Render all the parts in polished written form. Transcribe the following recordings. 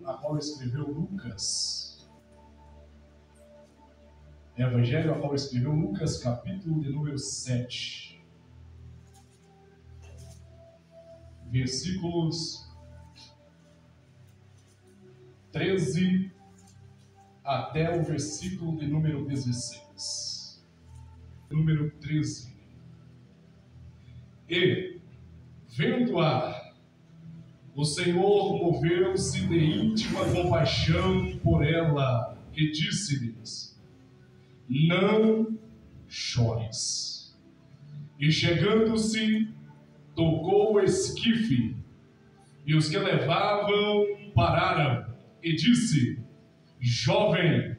a qual escreveu Lucas. Evangelho a qual escreveu Lucas, capítulo de número 7. Versículos 13 até o versículo de número 16. Número 13. E, vendo-a, o Senhor moveu-se de íntima compaixão por ela e disse-lhes: não chores. E chegando-se, tocou o esquife, e os que levavam pararam, e disse: jovem,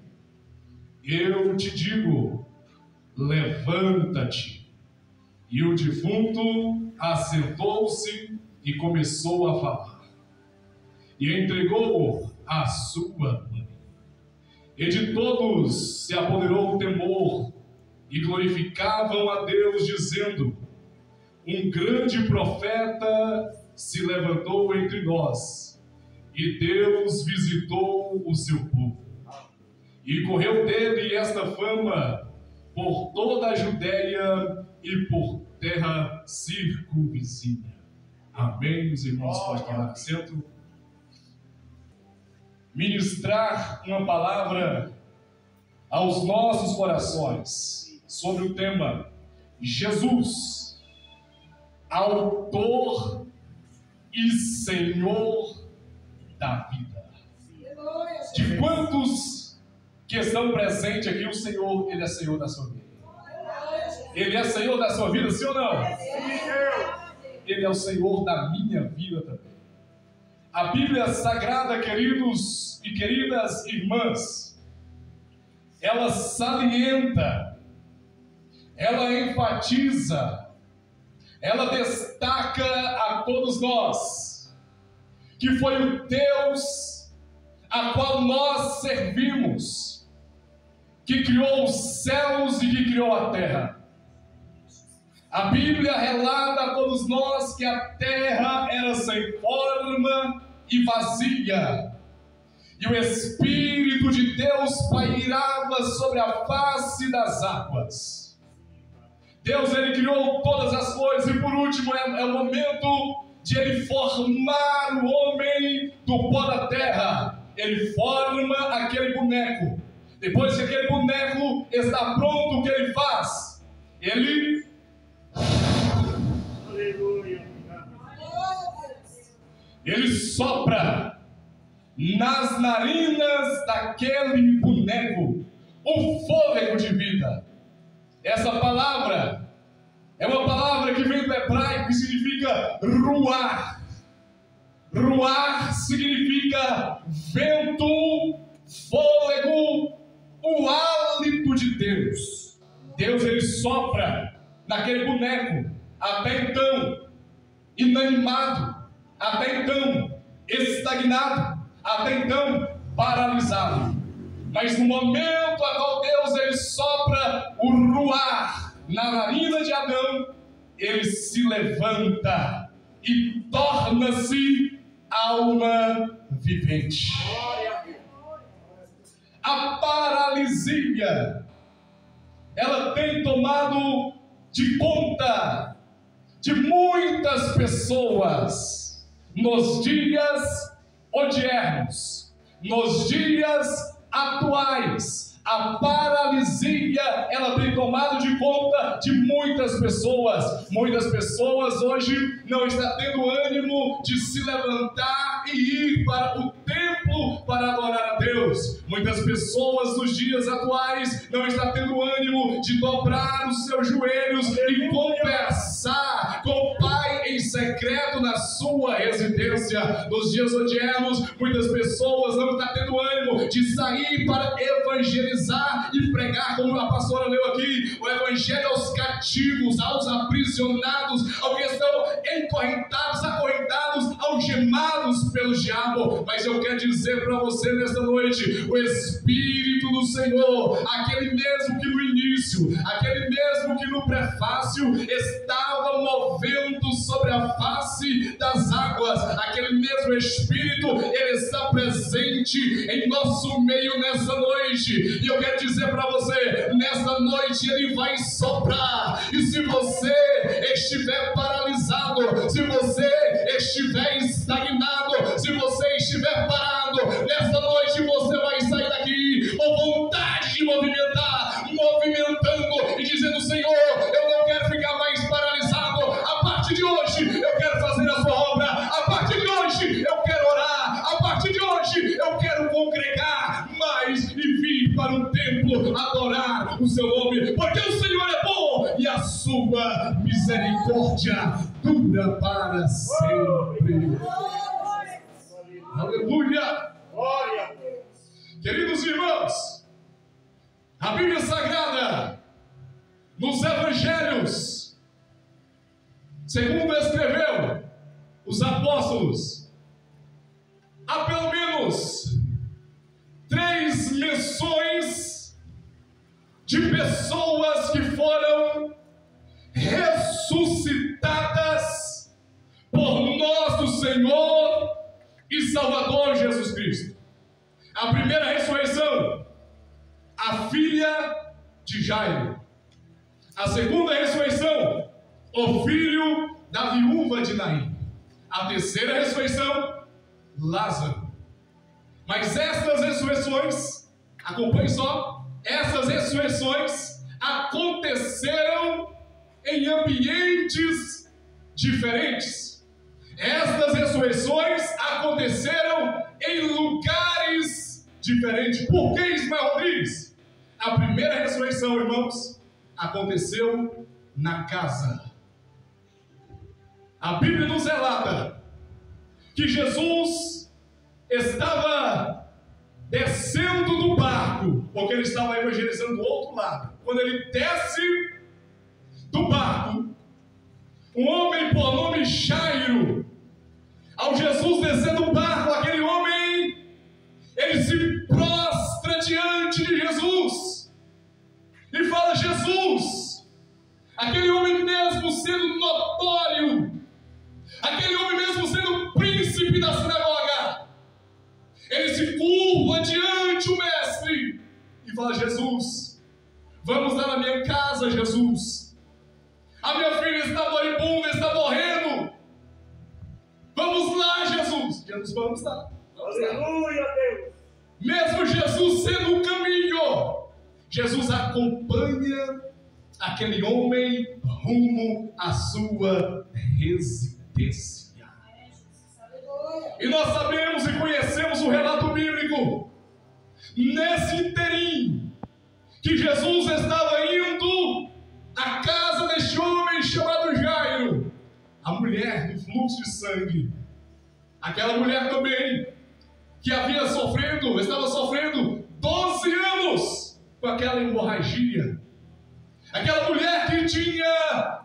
eu te digo, levanta-te. E o defunto assentou-se e começou a falar. E entregou-o à sua mãe. E de todos se apoderou o temor, e glorificavam a Deus, dizendo: um grande profeta se levantou entre nós, e Deus visitou o seu povo. E correu dele esta fama por toda a Judéia e por terra circunvizinha. Amém, os irmãos podem tomar assento. Ministrar uma palavra aos nossos corações sobre o tema Jesus, autor e Senhor da vida. De quantos que estão presentes aqui, o Senhor, Ele é Senhor da sua vida? Ele é Senhor da sua vida, sim ou não? Ele é o Senhor da minha vida também. A Bíblia Sagrada, queridos e queridas irmãs, ela salienta, ela enfatiza, ela destaca a todos nós que foi o Deus a qual nós servimos, que criou os céus e que criou a terra. A Bíblia relata a todos nós que a terra era sem forma e vazia, e o Espírito de Deus pairava sobre a face das águas. Deus, Ele criou todas as coisas, e por último é o momento de Ele formar o homem do pó da terra. Ele forma aquele boneco. Depois que aquele boneco está pronto, o que Ele faz? Ele sopra nas narinas daquele boneco o fôlego de vida. Essa palavra é uma palavra que vem do hebraico e significa ruar. Ruar significa vento, fôlego, o hálito de Deus. Deus, Ele sopra naquele boneco, até então inanimado, até então estagnado, até então paralisado. Mas no momento a qual Deus, Ele sopra o ruar na narina de Adão, ele se levanta e torna-se alma vivente. A paralisia, ela tem tomado de conta de muitas pessoas nos dias odiernos, nos dias atuais. A paralisia, ela tem tomado de conta de muitas pessoas. Muitas pessoas hoje não estão tendo ânimo de se levantar e ir para o templo para adorar a Deus. Muitas pessoas nos dias atuais não estão tendo ânimo de dobrar os seus joelhos e conversar com o Pai em secreto na sua residência. Nos dias odiernos, muitas pessoas não estão tendo ânimo de sair para evangelizar e pregar, como a pastora leu aqui, o evangelho aos cativos, aos aprisionados, aos que estão encorrentados, acorrentados, algemados pelo diabo. Mas eu quero dizer para você nesta noite, o Espírito do Senhor, aquele mesmo que no início, aquele mesmo que no prefácio estava movendo sobre a face das águas, aquele mesmo Espírito, ele está presente em nosso meio nessa noite. E eu quero dizer para você, nessa noite ele vai soprar. E se você estiver paralisado, se você estiver estagnado, se você estiver parado, nessa noite você vai sair daqui com vontade de movimentar, movimentando e dizendo: Senhor, eu não quero ficar mais paralisado. A partir de hoje eu quero fazer a sua obra. A partir de hoje eu quero orar. A partir de hoje eu quero congregar mais e vir para o templo adorar o seu nome, porque o Senhor é bom e a sua misericórdia dura para sempre. Aleluia! Glória a Deus! Queridos irmãos, a Bíblia Sagrada, nos Evangelhos, segundo escreveu os apóstolos, há pelo menos 3 menções de pessoas que foram ressuscitadas por nosso Senhor e Salvador Jesus Cristo. A primeira ressurreição, a filha de Jairo. A segunda ressurreição, o filho da viúva de Naim. A terceira ressurreição, Lázaro. Mas estas ressurreições, acompanhe só, essas ressurreições aconteceram em ambientes diferentes. Estas ressurreições aconteceram em lugares diferentes. Por que, Ismael Rodrigues? A primeira ressurreição, irmãos, aconteceu na casa. A Bíblia nos relata que Jesus estava descendo do barco, porque ele estava evangelizando do outro lado. Quando ele desce do barco, um homem por nome Jairo, ao Jesus descer do barco, aquele homem, ele se prostra diante de Jesus e fala: Jesus, aquele homem mesmo sendo notório, aquele homem mesmo sendo príncipe da sinagoga, ele se curva diante do mestre e fala: Jesus, vamos lá na minha casa, Jesus. A minha filha está moribunda, está morrendo. Vamos lá, Jesus. Jesus, vamos lá. Aleluia, Deus. Mesmo Jesus sendo o caminho, Jesus acompanha aquele homem rumo à sua residência. E nós sabemos e conhecemos o relato bíblico, nesse interim, que Jesus estava indo à casa deste homem chamado Jairo, a mulher do fluxo de sangue, aquela mulher também, que estava sofrendo 12 anos com aquela hemorragia, aquela mulher que tinha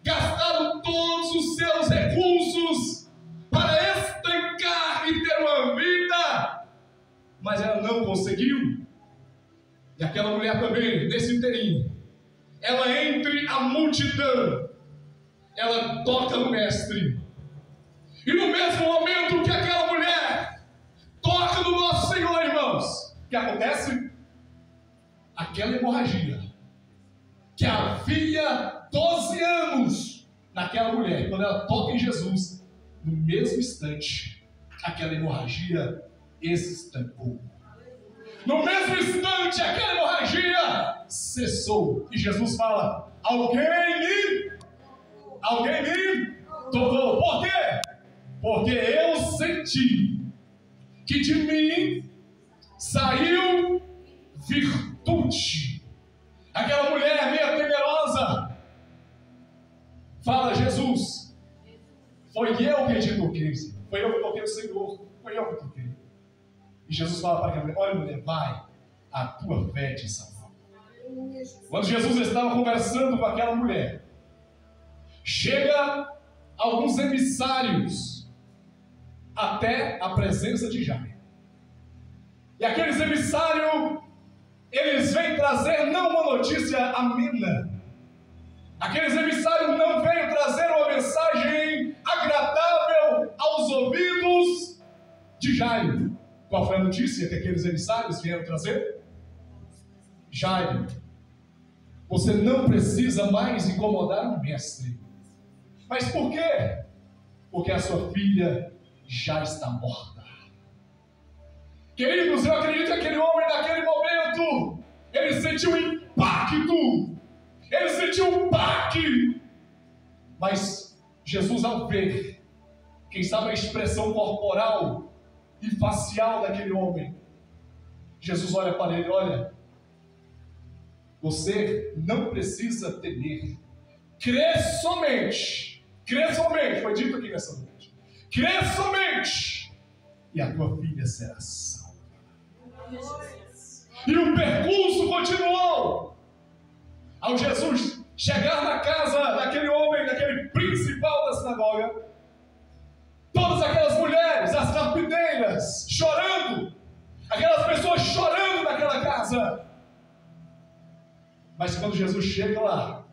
gastado todos os seus recursos para estancar e ter uma vida, mas ela não conseguiu. E aquela mulher também, nesse interim, ela entre a multidão, ela toca no mestre, e no mesmo momento que aquela mulher toca no nosso Senhor, irmãos, o que acontece? Aquela hemorragia que havia 12 anos naquela mulher, quando ela toca em Jesus, no mesmo instante, aquela hemorragia estancou. No mesmo instante, aquela hemorragia cessou. E Jesus fala: alguém me tocou. Por quê? Porque eu senti que de mim saiu virtude. Aquela mulher meio temerosa fala: Jesus, foi eu que te toquei, foi eu que toquei o Senhor, foi eu que toquei. E Jesus fala para aquela mulher: olha, mulher, vai, a tua fé te salvou. Quando Jesus estava conversando com aquela mulher, chega alguns emissários até a presença de Jairo. E aqueles emissários, eles vêm trazer não uma notícia amena. Aqueles emissários não vêm trazer uma mensagem agradável aos ouvidos de Jairo. Qual foi a notícia que aqueles emissários vieram trazer? Jairo, você não precisa mais incomodar o mestre. Mas por quê? Porque a sua filha já está morta. Queridos, eu acredito que aquele homem naquele momento, ele sentiu um impacto. Ele sentiu um baque. Mas Jesus, ao ver, quem sabe a expressão corporal e facial daquele homem, Jesus olha para ele, olha, você não precisa temer. Crê somente, foi dito aqui nessa noite. Crê somente, e a tua filha será salva. E o percurso continuou. Ao Jesus chegar na casa daquele homem, daquele principal da sinagoga, todas aquelas mulheres, as carpinteiras, chorando, aquelas pessoas chorando naquela casa. Mas quando Jesus chega lá,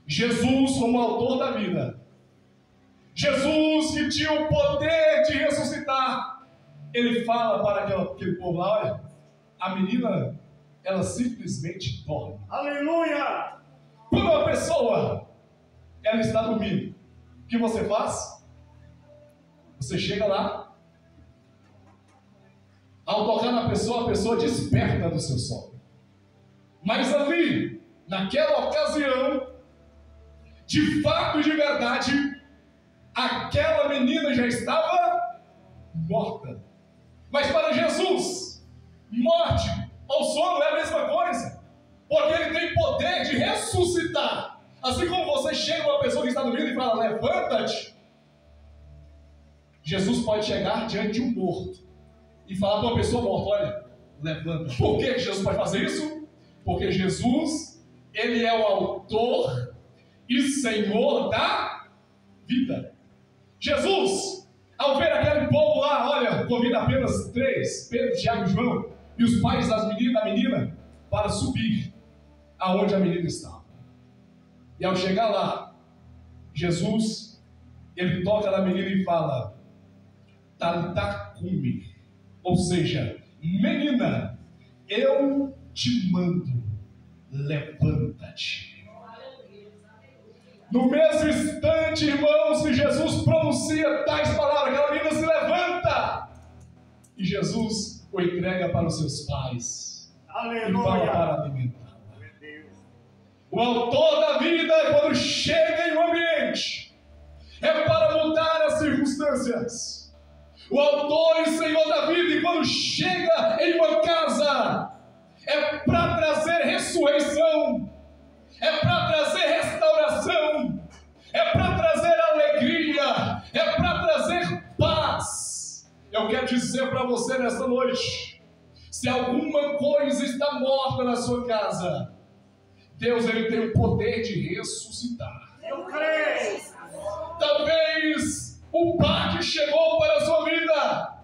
Jesus como autor da vida, Jesus que tinha o poder de ressuscitar, ele fala para aquele povo lá, olha, a menina, ela simplesmente dorme. Aleluia! Quando uma pessoa, ela está dormindo, o que você faz? Você chega lá, ao tocar na pessoa, a pessoa desperta do seu sono. Mas ali, naquela ocasião, de fato e de verdade, aquela menina já estava morta. Mas para Jesus, morte ou sono é a mesma coisa, porque ele tem poder de ressuscitar. Assim como você chega a uma pessoa que está dormindo e fala, levanta-te, Jesus pode chegar diante de um morto e falar para uma pessoa morta, olha, levanta. Por que Jesus pode fazer isso? Porque Jesus, ele é o autor e Senhor da vida. Jesus, ao ver aquele povo lá, olha, convida apenas 3, Pedro, Tiago e João, e os pais da menina, para subir aonde a menina estava. E ao chegar lá, Jesus, ele toca na menina e fala, Talitá cumi, ou seja, menina, eu te mando, levanta-te. No mesmo instante, irmãos, que Jesus pronuncia tais palavras, aquela menina se levanta, e Jesus o entrega para os seus pais. Aleluia. E fala para alimentá-la. O autor da vida, quando chega em um ambiente, é para mudar as circunstâncias. O autor e Senhor da vida, e quando chega em uma casa, é para trazer ressurreição, é para trazer restauração, é para trazer alegria, é para trazer paz. Eu quero dizer para você nesta noite, se alguma coisa está morta na sua casa, Deus, ele tem o poder de ressuscitar. Eu creio. Talvez o baque chegou para a sua vida.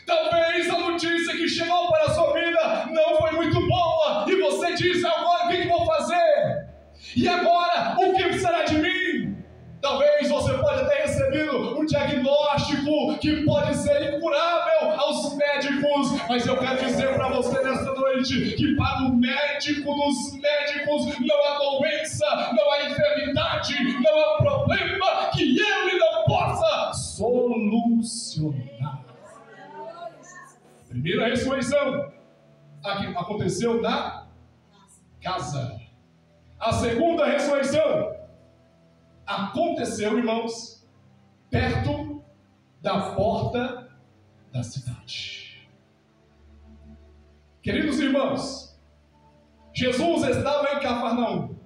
Talvez a notícia que chegou para a sua vida não foi muito boa. E você diz, agora o que vou fazer? E agora, o que será de mim? Talvez você pode ter recebido um diagnóstico que pode ser incurável aos médicos. Mas eu quero dizer para você nesta noite que para o médico dos médicos não há doença, não há enfermidade, não há problema que ele não possa solucionar. Primeira ressurreição aconteceu na casa. A segunda ressurreição aconteceu, irmãos, perto da porta da cidade. Queridos irmãos, Jesus estava em Cafarnaum.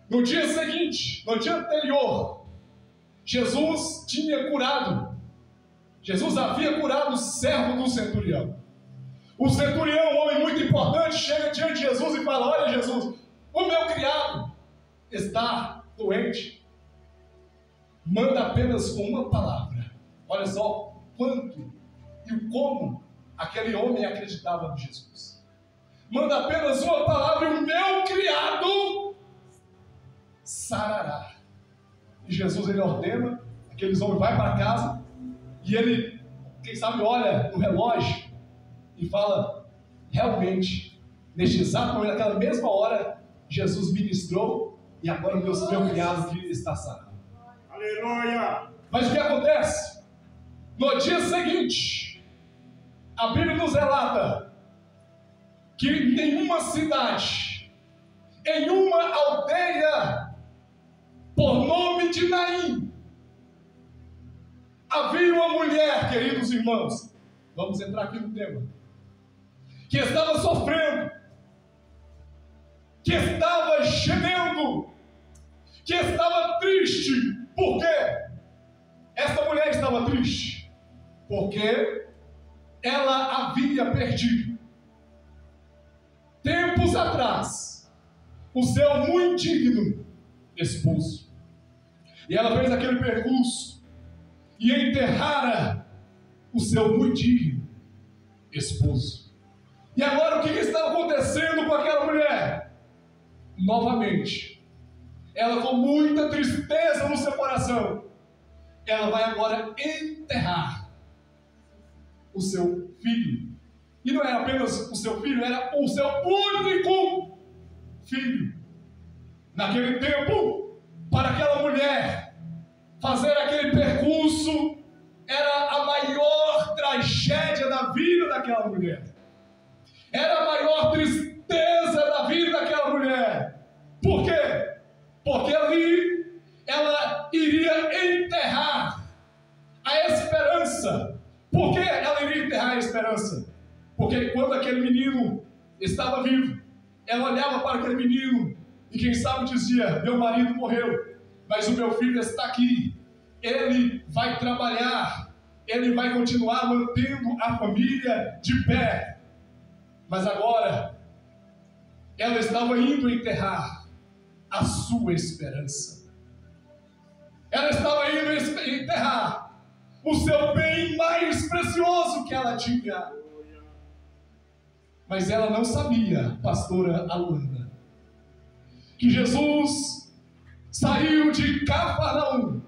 No dia seguinte, no dia anterior, Jesus havia curado o servo do centurião. O centurião, um homem muito importante, chega diante de Jesus e fala, olha Jesus, o meu criado está doente. Manda apenas com uma palavra Olha só quanto e como aquele homem acreditava em Jesus. Manda apenas uma palavra e o meu criado sarará. E Jesus, ele ordena, aqueles homens vai para casa e ele, quem sabe, olha no relógio e fala, realmente, neste exato momento, naquela mesma hora, Jesus ministrou e agora o meu criado que está sarado. Aleluia! Mas o que acontece? No dia seguinte, a Bíblia nos relata que em uma cidade, em uma aldeia, por nome de Naim, havia uma mulher, queridos irmãos, vamos entrar aqui no tema, que estava sofrendo, que estava gemendo, que estava triste. Por quê? Esta mulher estava triste porque ela havia perdido, tempos atrás, o seu muito digno esposo. E ela fez aquele percurso e enterrara o seu muito digno esposo. E agora o que estava acontecendo com aquela mulher? Novamente, ela com muita tristeza no seu coração, ela vai agora enterrar o seu filho. E não era apenas o seu filho, era o seu único filho. Naquele tempo, para aquela mulher fazer aquele percurso era a maior tragédia da vida daquela mulher. Era a maior tristeza da vida daquela mulher. Por quê? Porque ali ela iria enterrar a esperança. Por que ela iria enterrar a esperança? Porque quando aquele menino estava vivo, ela olhava para aquele menino e quem sabe dizia, meu marido morreu, mas o meu filho está aqui, ele vai trabalhar, ele vai continuar mantendo a família de pé. Mas agora, ela estava indo enterrar a sua esperança. Ela estava indo enterrar o seu bem mais precioso que ela tinha. Mas ela não sabia, pastora Aluana, que Jesus saiu de Cafarnaum,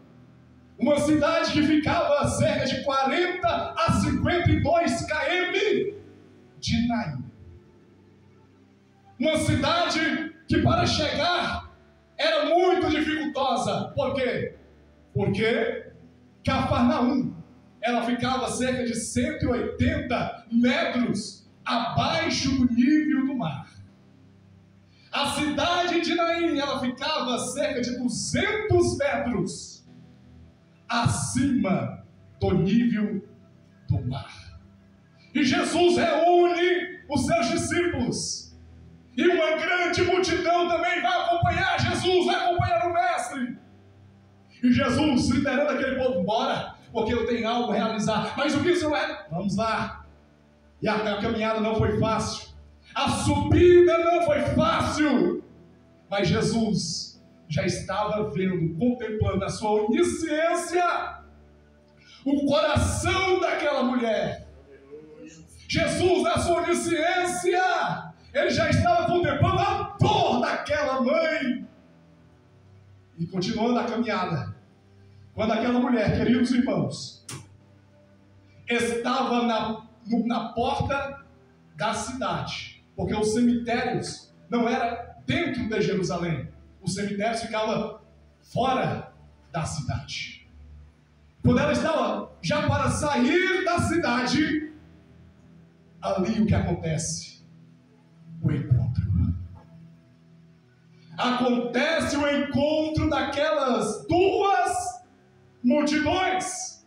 uma cidade que ficava a cerca de 40 a 52 km de Naim. Uma cidade que para chegar era muito dificultosa. Por quê? Porque Cafarnaum, ela ficava a cerca de 180 metros abaixo do nível do mar. A cidade de Naim, ela ficava a cerca de 200 metros acima do nível do mar. E Jesus reúne os seus discípulos. E uma grande multidão também vai acompanhar Jesus, vai acompanhar o Mestre. E Jesus liderando aquele povo, bora, porque eu tenho algo a realizar. Mas o que isso é? Vamos lá. E a caminhada não foi fácil. A subida não foi fácil. Mas Jesus já estava vendo, contemplando a sua onisciência, o coração daquela mulher. Jesus, na sua onisciência, ele já estava contemplando a dor daquela mãe. E continuando a caminhada, quando aquela mulher, queridos irmãos, estava na porta da cidade, porque os cemitérios não eram dentro de Jerusalém, os cemitérios ficavam fora da cidade. Quando ela estava já para sair da cidade, ali o que acontece? O encontro. Acontece o encontro daquelas duas multidões.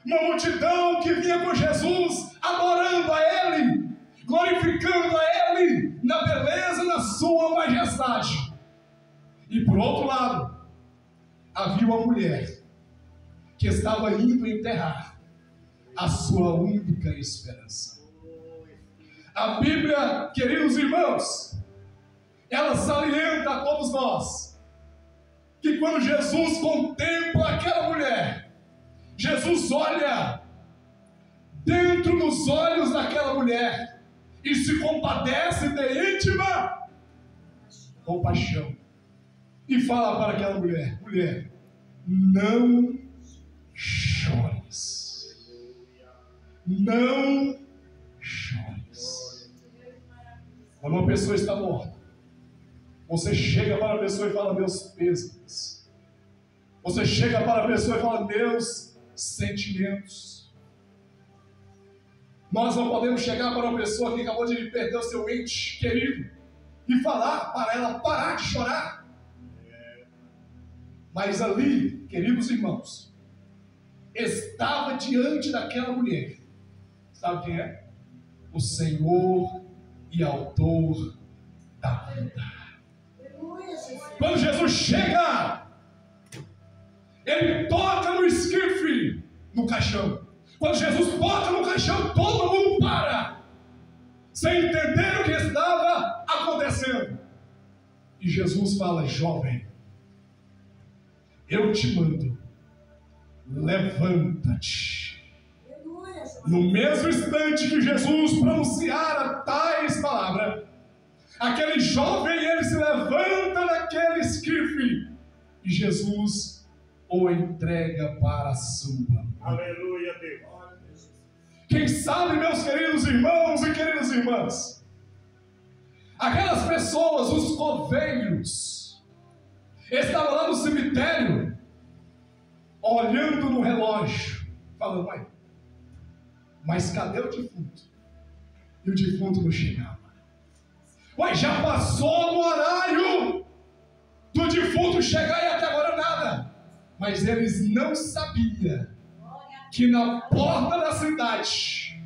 Uma multidão que vinha com Jesus, adorando a Ele, glorificando a Ele, na beleza, na sua majestade. E por outro lado, havia uma mulher que estava indo enterrar a sua única esperança. A Bíblia, queridos irmãos, ela salienta a todos nós que quando Jesus contempla aquela mulher, Jesus olha dentro dos olhos daquela mulher e se compadece de íntima compaixão e fala para aquela mulher: mulher, não chores, não chores. Quando uma pessoa está morta, você chega para a pessoa e fala: meus pêsames. Você chega para a pessoa e fala: meus sentimentos. Nós não podemos chegar para uma pessoa que acabou de perder o seu ente querido e falar para ela parar de chorar. Mas ali, queridos irmãos, estava diante daquela mulher, sabe quem é? O Senhor e Autor da vida. Quando Jesus chega, Ele toca no esquife, no caixão. Quando Jesus toca no caixão, todo mundo para, sem entender o que estava acontecendo. E Jesus fala: jovem, eu te mando, levanta-te. No mesmo instante que Jesus pronunciara tais palavras, aquele jovem, ele se levanta daquele esquife e Jesus o entrega para a sua. Aleluia, Deus. Quem sabe, meus queridos irmãos e queridas irmãs, aquelas pessoas, os coveiros, estavam lá no cemitério, olhando no relógio, falando: ué, mas cadê o defunto? E o defunto não chegava. Ué, já passou no horário do defunto chegar e até agora nada. Mas eles não sabiam que na porta da cidade,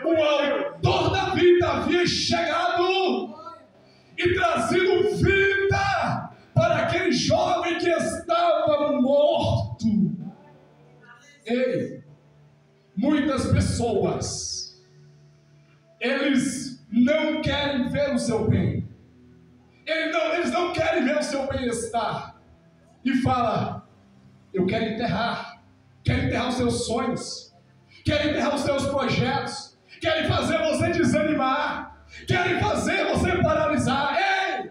o Autor da vida havia chegado e trazido vida para aquele jovem que estava morto. Ei, muitas pessoas, eles não querem ver o seu bem, eles não querem ver o seu bem-estar, e fala: eu quero enterrar os seus sonhos, quero enterrar os seus projetos, querem fazer você desanimar, querem fazer você paralisar. Ei,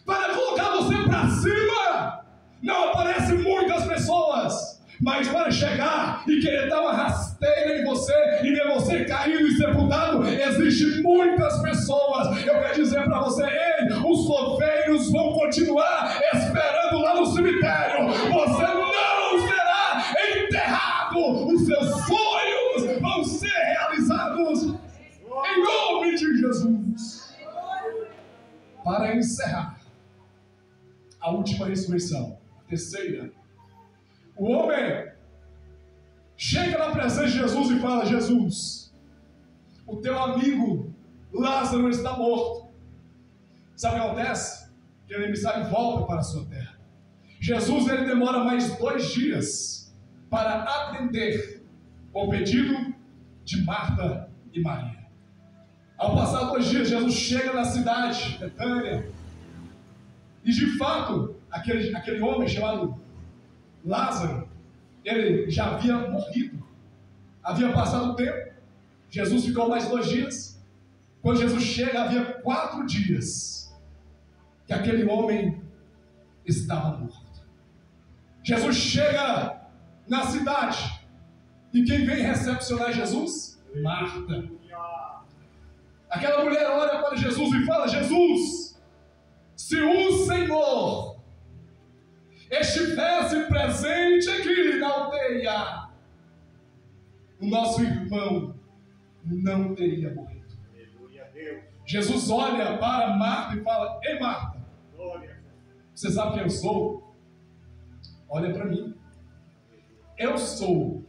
para colocar você para cima, não aparecem muitas pessoas, mas para chegar e querer dar uma rasteira em você e ver você caído e sepultado, existem muitas pessoas. Eu quero dizer para você: ei, os coveiros vão continuar esperando lá no cemitério. Você não será enterrado, os seus sonhos vão ser realizados em nome de Jesus. Para encerrar, a última ressurreição, a terceira, o homem chega na presença de Jesus e fala: Jesus, o teu amigo Lázaro está morto. Sabe o que acontece? Que ele sai e volta para a sua terra. Jesus, ele demora mais 2 dias para atender o pedido de Marta e Maria. Ao passar 2 dias, Jesus chega na cidade, Betânia, e de fato, aquele homem chamado Lázaro, ele já havia morrido, havia passado o tempo. Jesus ficou mais 2 dias. Quando Jesus chega, havia 4 dias que aquele homem estava morto. Jesus chega na cidade, e quem vem recepcionar Jesus? Marta. Aquela mulher olha para Jesus e fala: Jesus, se o Senhor estivesse presente aqui na aldeia, o nosso irmão não teria morrido. Jesus olha para Marta e fala: ei, Marta, você sabe quem eu sou? Olha para mim. Eu sou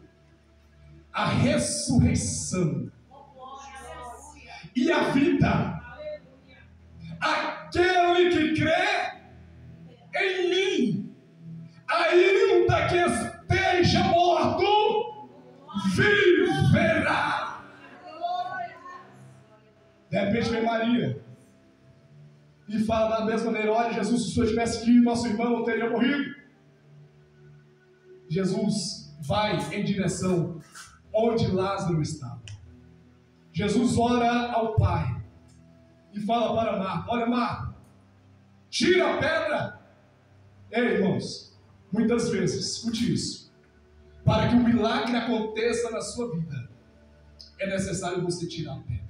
a ressurreição e a vida. Aquele que crê em mim, ainda que esteja morto, viverá. De repente vem Maria e fala da mesma maneira: olha, Jesus, se o Senhor tivesse aqui, nosso irmão não teria morrido. Jesus vai em direção onde Lázaro estava. Jesus ora ao Pai e fala para Marta: olha, Marta, tira a pedra. Ei, irmãos, muitas vezes, escute isso, para que um milagre aconteça na sua vida, é necessário você tirar a pedra.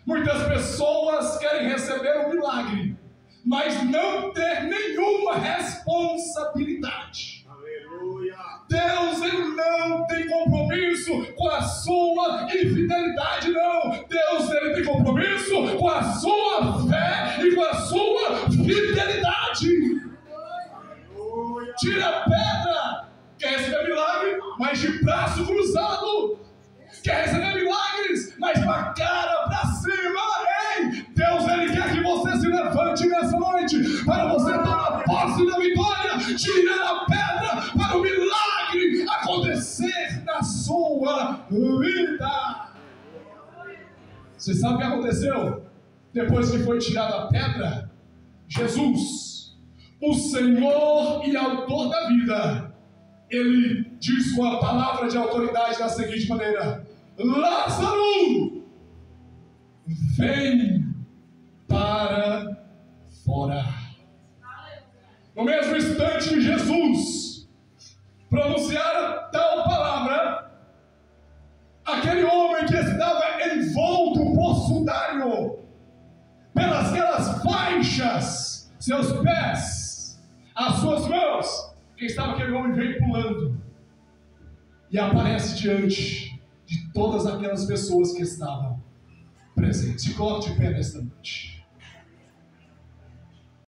Muitas pessoas querem receber um milagre, mas não ter nenhuma responsabilidade. Aleluia. Deus, ele não tem compromisso com a sua infidelidade, não. Deus, ele tem compromisso com a sua fé e com a sua fidelidade. Aleluia. Tira a pedra. Quer receber milagre, mas de braço cruzado. Quer receber milagres, mas com a cara para cima. Ei, Deus, ele quer que você se levante nessa noite para você tomar posse da vitória, tirar a pedra para o milagre acontecer na sua vida. Você sabe o que aconteceu? Depois que foi tirada a pedra, Jesus, o Senhor e autor da vida, ele diz com a palavra de autoridade da seguinte maneira: Lázaro, vem para fora. No mesmo instante que Jesus pronunciara tal palavra, aquele homem que estava envolto por sudário, pelas aquelas faixas, seus pés, as suas mãos, quem estava aquele homem veio pulando e aparece diante de todas aquelas pessoas que estavam presentes. Se coloque de pé nesta noite.